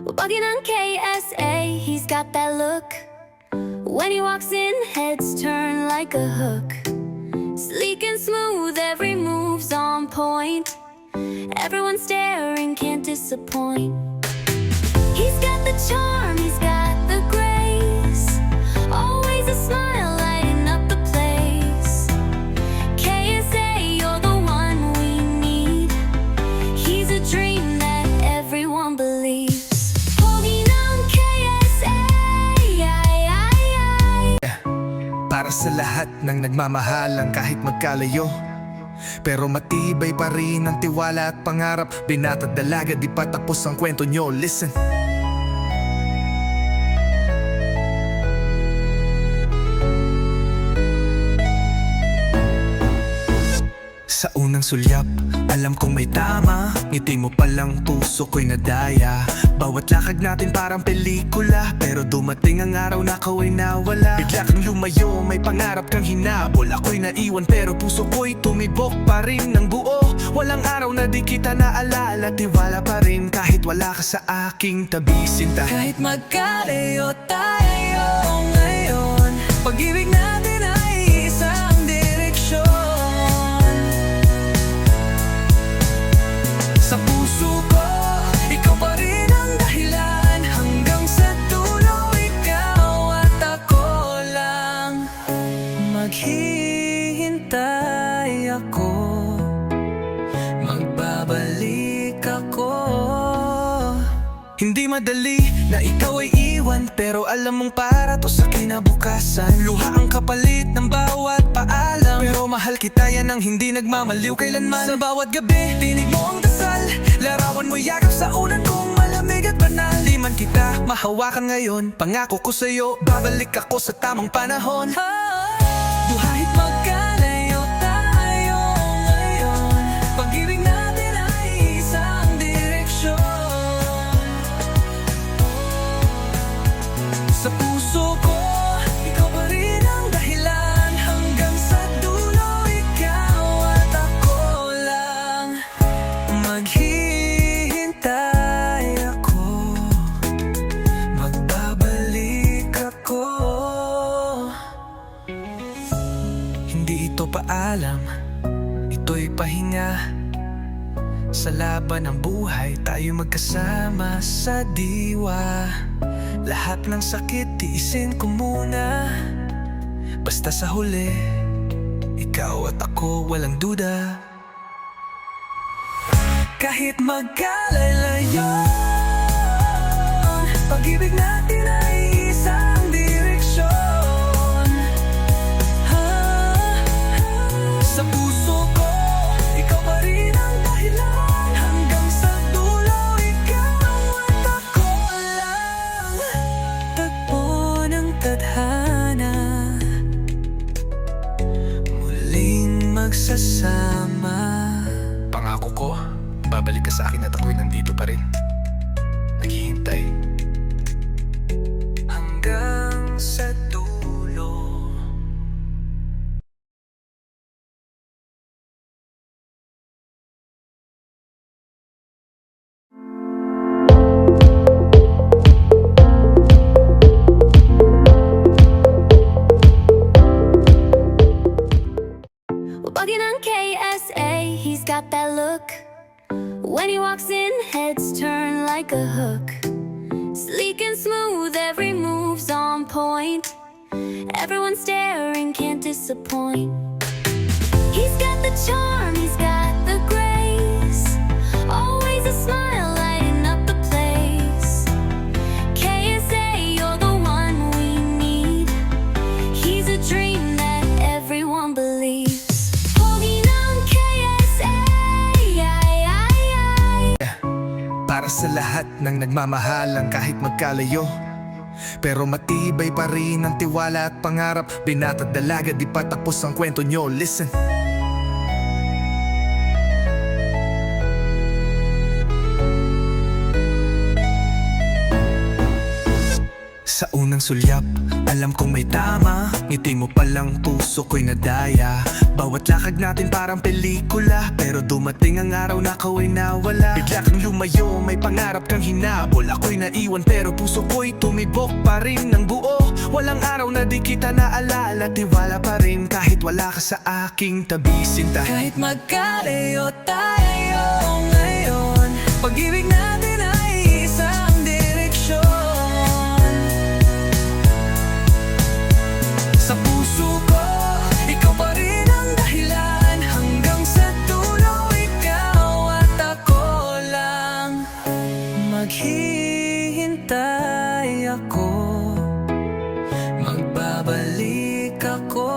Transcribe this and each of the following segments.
Bugging on KSA, he's got that look. When he walks in, heads turn like a hook. Sleek and smooth, every move's on point. Everyone staring, can't disappoint. He's got the charm, he's got the grace. Always a smile lighting up the place. KSA, you're the one we need. He's a dream that everyone believes. Pogi ng KSA, Para sa lahat ng nagmamahalan kahit magkalayo, pero matibay pa rin ang tiwala at pangarap. Binata at dalaga, di pa tapos ang kwento nyo. Listen. Sa unang sulyap, alam kong may tama. Ngiti mo palang puso ko'y nadaya. Bawat lakad natin parang pelikula, pero dumating ang araw na ikaw ay nawala. Bigla kang lumayo, may pangarap kang hinabol. Ako'y naiwan pero puso ko'y tumibok pa rin ng buo. Walang araw na di kita naalala. Tiwala pa rin kahit wala ka sa aking tabi, sinta. Kahit magkalayo tayo ngayon, pag-ibig natin ay isang direksyon. Sa puso ko, ikaw pa rin ang dahilan. Hanggang sa dulo, ikaw at ako lang. Maghihintay ako, magbabalik ako. Hindi madali na ikaw ay iwan, pero alam mong para to sa kinabukasan. Luha ang kapalit ng bawat paalam, pero mahal kita, yan ang hindi nagmamaliw kailanman. Sa bawat gabi, tinig mo ang dasal. Larawan mo yakap sa unan kong malamig at banal. Di man kita mahawakan ngayon, pangako ko sa'yo, babalik ako sa tamang panahon. Kahit magkalayo tayo ngayon, pag-ibig natin ay isang direksyon. Sa puso ko, ikaw pa rin ang dahilan. Hanggang sa dulo, ikaw at ako lang. Maghihintay ako, magbabalik ako. Hindi ito paalam, ito'y pahinga. Sa laban ng buhay, tayo magkasama sa diwa. Lahat ng sakit, tiisin ko muna. Basta sa huli, ikaw at ako walang duda. Kahit magkalayo, pag-ibig natin ay isang direksyon. Sa puso ko, ikaw pa rin ang dahilan. Hanggang sa dulo, ikaw at ako lang. Tagpo ng tadhana, muling magsasama. Pangako ko, babalik ka sa akin at ako'y nandito pa rin, naghihintay hanggang sa dulo. bugging on KSA, he's got that look. When he walks in, heads turn like a hook. Sleek and smooth, every move's on point. Everyone staring, can't disappoint. He's got the charm, he's got the grace. Always a smile lighting up the place. KSA, you're the one we need. He's a dream that everyone believes. Pogi ng KSA, Para sa lahat ng nagmamahalan kahit magkalayo, pero matibay pa rin ang tiwala at pangarap. Binata at dalaga, di pa tapos ang kwento nyo. Listen. Sa Sa unang sulyap, alam kong may tama. Ngiti mo palang puso ko'y nadaya. Bawat lakad natin parang pelikula, pero dumating ang araw na ikaw ay nawala. Bigla kang lumayo, may pangarap kang hinabol. Ako'y naiwan pero puso ko'y tumibok pa rin ng buo. Walang araw na di kita naalala. Tiwala pa rin kahit wala ka sa aking tabi, sinta. Kahit magkalayo tayo ngayon, pag-ibig natin ay isang direksyon. Sa puso ko, ikaw pa rin ang dahilan. Hanggang sa dulo, ikaw at ako lang. Maghihintay ako, magbabalik ako.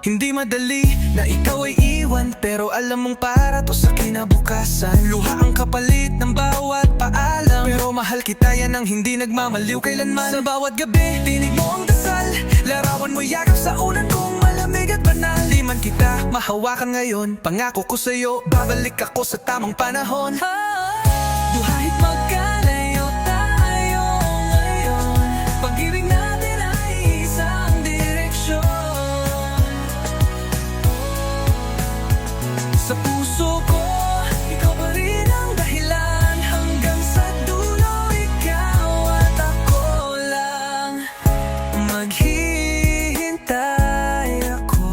Hindi madali na ikaw ay iwan, pero alam mong para to sa kinabukasan. Luha ang kapalit ng bawat paalam, pero mahal kita, yan ang hindi nagmamaliw kailanman. Sa bawat gabi, tinig mo ang dasal, larawan mo yakap sa unan kong malamig at banal. Di man kita mahawakan ngayon, pangako ko sa'yo, babalik ako sa tamang panahon. Kahit magkalayo tayo ngayon, pag-ibig natin ay isang direksyon. Sa puso ko, ikaw pa rin ang dahilan. Hanggang sa dulo, ikaw at ako lang. Maghihintay ako,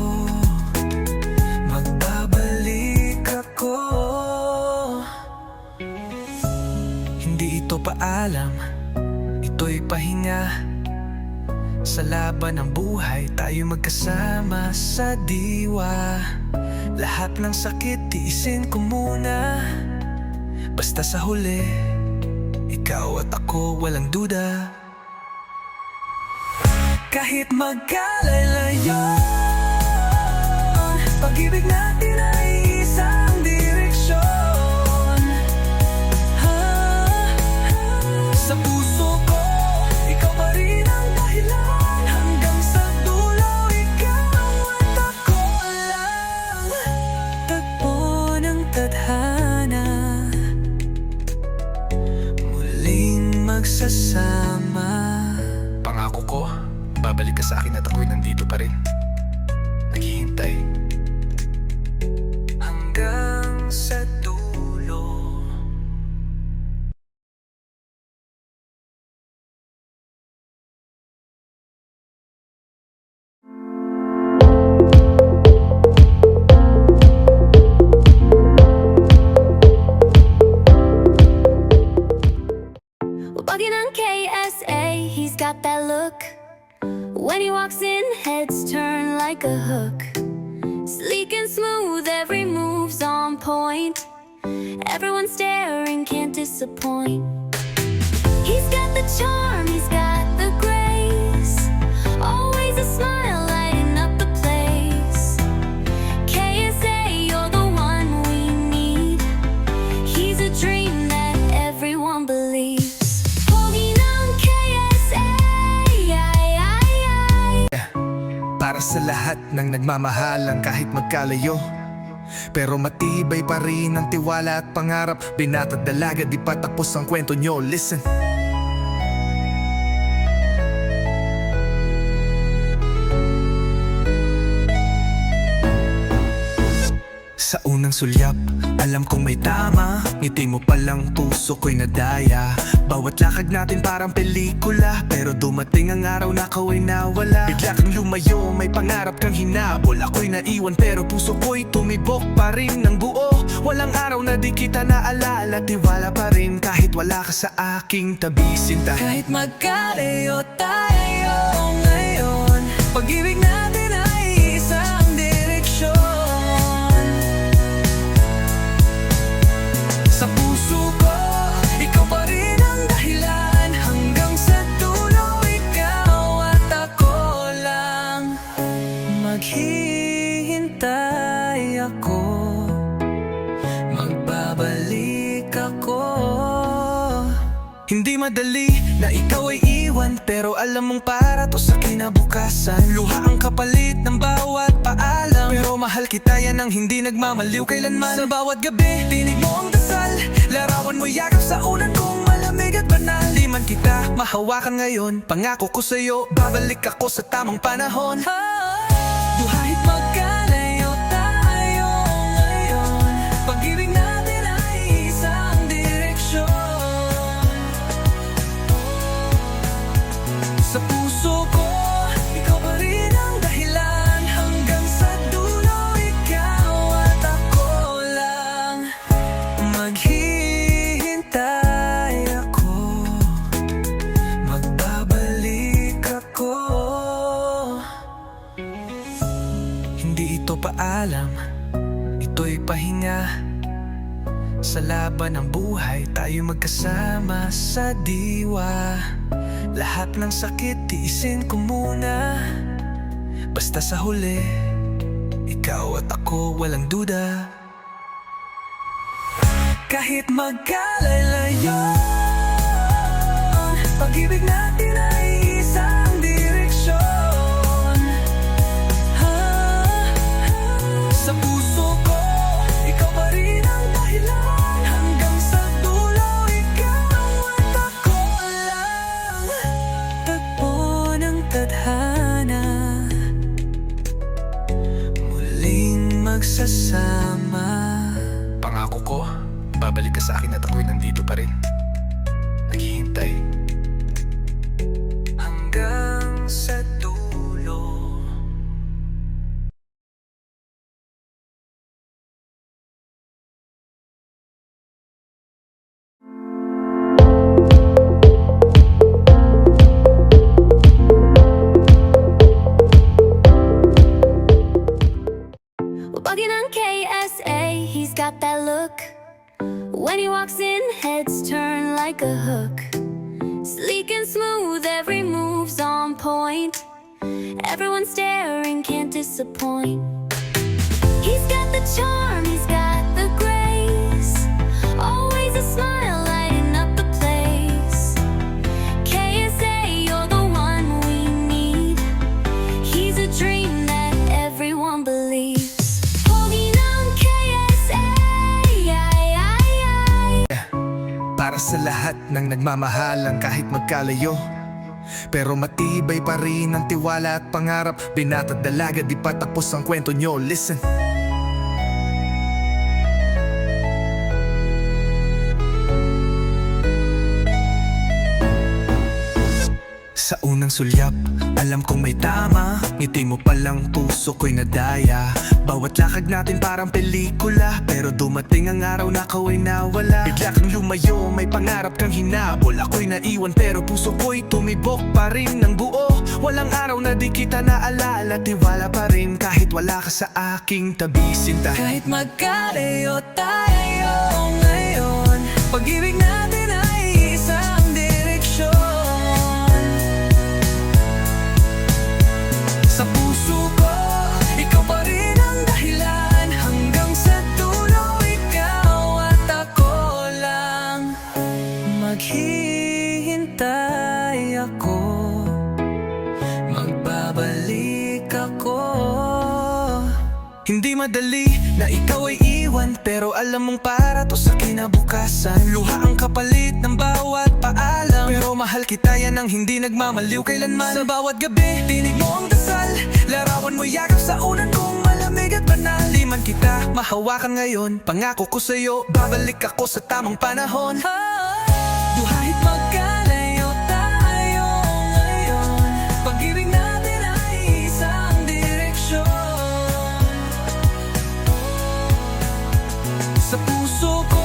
magbabalik ako. Hindi ito paalam, ito'y pahinga. Sa laban ng buhay, tayo magkasama sa diwa. Lahat ng sakit, tiisin ko muna. Basta sa huli, ikaw at ako walang duda. Kahit magkalayo, pag-ibig natin ay isang direksyon. Sa puso ko, ikaw pa rin ang dahilan. Hanggang sa dulo, ikaw at ako lang. Tagpo ng tadhana, muling magsasama. Pangako ko, babalik ka sa akin at ako'y nandito pa rin. Naghihintay Hanggang sa dulo. Bugging on KSA, he's got that look. When he walks in, heads turn like a hook. Sleek and smooth, every move's on point. Everyone staring, can't disappoint. He's got the charm, he's got the grace. Always a smile lighting up the place. KSA, you're the one we need. He's a dream that everyone believes. Pogging on KSA, para sa lahat ng nagmamahalan kahit magkalayo. Pero matibay pa rin ang tiwala at pangarap. Binata't dalaga, di pa tapos ang kwento nyo. Listen. Sa unang sulyap, alam kong may tama. Ngiti mo palang puso ko'y nadaya. Bawat lakad natin parang pelikula, pero dumating ang araw na ikaw ay nawala. Bigla kang lumayo, may pangarap kang hinabol. Ako'y naiwan pero puso ko'y tumibok pa rin ng buo. Walang araw na di kita naalala. Tiwala pa rin kahit wala ka sa aking tabi, sinta. Kahit magkalayo tayo ngayon, pag-ibig natin ay isang direksyon. Sa puso ko, ikaw pa rin ang dahilan. Hanggang sa dulo, ikaw at ako lang. Maghihintay ako, magbabalik ako. Hindi madali na ikaw ay iwan, pero alam mong para to sa kinabukasan. Luha ang kapalit ng bawat paalam, pero mahal kita, yan ang hindi nagmamaliw kailanman. Sa bawat gabi, tinig mo ang dasal, larawan mo yakap sa unan kong malamig at banal. Di man kita, mahawakan ngayon. Pangako ko sa'yo, babalik ako sa tamang panahon. Kahit magkalayo tayo ngayon, pag-ibig natin ay isang direksyon. Sa puso ko, ikaw pa rin ang dahilan. Hanggang sa dulo, ikaw at ako lang. Maghihintay ako, magbabalik ako. Hindi ito paalam, ito'y pahinga. Sa laban ng buhay, tayo magkasama sa diwa. Lahat ng sakit, tiisin ko muna. Basta sa huli, ikaw at ako walang duda. Kahit magkalayo, pag-ibig natin ay isang direksyon. Sa puso ko, ikaw pa rin ang dahilan. Hanggang sa dulo, ikaw at ako lang. Tagpo ng tadhana, muling magsasama. Pangako ko, babalik ka sa akin at ako'y nandito pa rin. Naghihintay Hanggang sa dulo. Bugging on KSA, he's got that look. When he walks in, heads turn like a hook. Sleek and smooth, every move's on point. Everyone staring, can't disappoint. He's got the charm, he's got the grace. Always a smile lighting up the place. KSA, you're the one we need. He's a dream that everyone believes. Pogi ng KSA, para sa lahat ng nagmamahalan kahit magkalayo. Pero matibay pa rin ang tiwala at pangarap. Binata't dalaga, di pa tapos ang kwento nyo. Listen. Sa unang sulyap, alam kong may tama. Ngiti mo palang puso ko'y nadaya. Bawat lakad natin parang pelikula. Pero dumating ang araw na ikaw ay nawala. Bigla kang lumayo, may pangarap kang hinabol. Ako'y naiwan pero puso ko'y tumibok pa rin ng buo. Walang araw na di kita naalala. Tiwala pa rin kahit wala ka sa aking tabi, sinta. Kahit magkalayo tayo ngayon, pag-ibig natin ay isang direksyon. Sa puso ko, ikaw pa rin ang dahilan. Hanggang sa dulo, ikaw at ako lang. Maghihintay ako, magbabalik ako. Hindi madali na ikaw ay iwan, pero alam mong para to sa kinabukasan. Luha ang kapalit ng bawat paalam, pero mahal kita, yan ang hindi nagmamaliw kailanman. Sa bawat gabi, tinig mo ang dasal. Larawan mo yakap sa unan kong malamig at banal. Di man kita mahawakan ngayon, pangako ko sa'yo, babalik ako sa tamang panahon. Kahit magkalayo tayo ngayon, pag-ibig natin ay isang direksyon. Sa puso ko,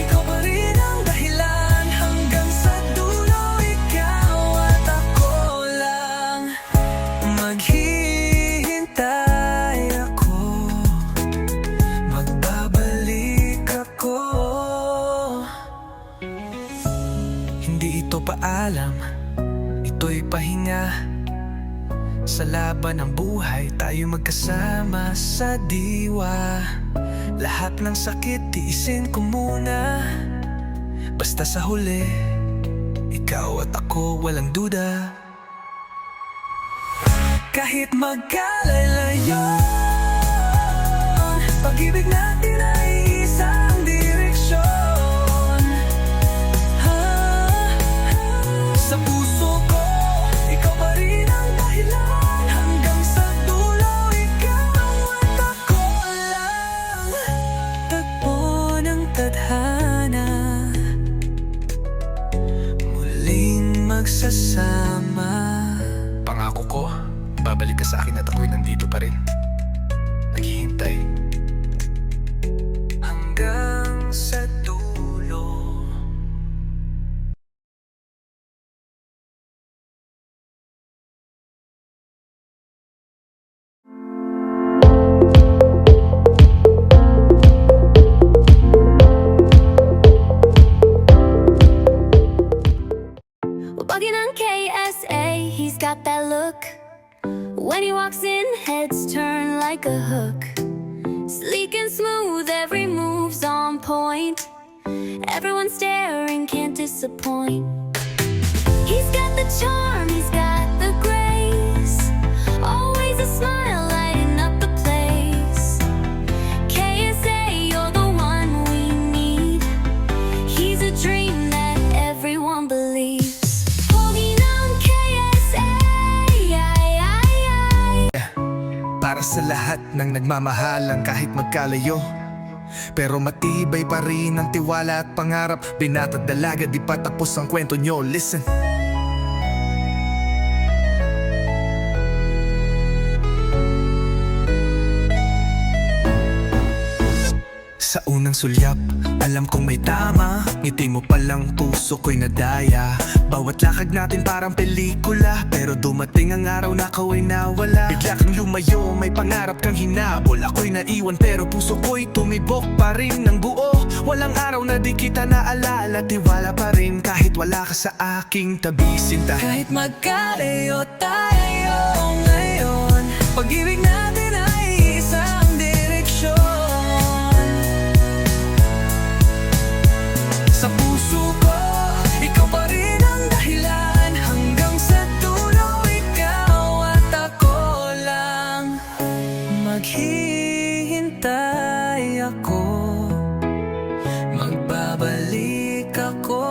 ikaw pa rin ang dahilan. Hanggang sa dulo, ikaw at ako lang. Maghihintay ako, magbabalik ako. Hindi ito paalam, ito'y pahinga. Sa laban ng buhay, tayo magkasama sa diwa. Lahat ng sakit, tiisin ko muna. Basta sa huli, ikaw at ako walang duda. Kahit magkalayo, pag-ibig natin ay isang direksyon. magsasama. Pangako ko, babalik ka sa akin at ako'y nandito pa rin. Naghihintay Hanggang sa dulo. Bugging on KSA, he's got that look. When he walks in, heads turn like a hook. Sleek and smooth, every move's on point. Everyone staring, can't disappoint. He's got the charm, he's got the grace. Always a smile lighting up the place. KSA, you're the one we need. He's a dream that everyone believes. Pogi ng KSA, para sa lahat ng nagmamahalan kahit magkalayo. Pero matibay pa rin ang tiwala at pangarap. Binata't dalaga, di pa tapos ang kwento nyo. Listen. Sa unang sulyap, alam kong may tama. Ngiti mo palang puso ko'y nadaya. Bawat lakad natin parang pelikula, pero dumating ang araw na ikaw ay nawala. Bigla kang lumayo, may pangarap kang hinabol. Ako'y naiwan pero puso ko'y tumibok pa rin ng buo. Walang araw na di kita naalala. Tiwala pa rin kahit wala ka sa aking tabi, sinta. Kahit magkalayo tayo ngayon, pag-ibig natin ay isang direksyon. Sa puso ko, ikaw pa rin ang dahilan. Hanggang sa dulo, ikaw at ako lang. Maghihintay ako, magbabalik ako.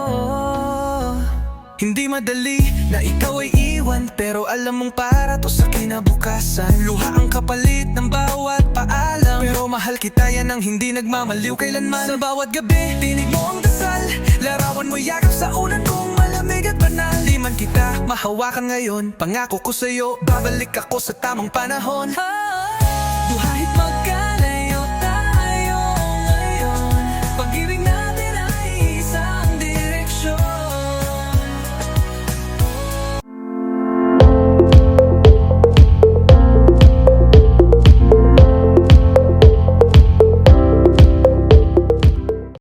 Hindi madali na ikaw ay iwan, pero alam mong para to sa kinabukasan. Luha ang kapalit ng bawat paalam, pero mahal kita, yan ang hindi nagmamaliw kailanman. Sa bawat gabi, tinig mo ang dasal. Larawan mo yakap sa unan kong malamig at banal. Di man kita mahawakan ngayon, pangako ko sa'yo, babalik ako sa tamang panahon.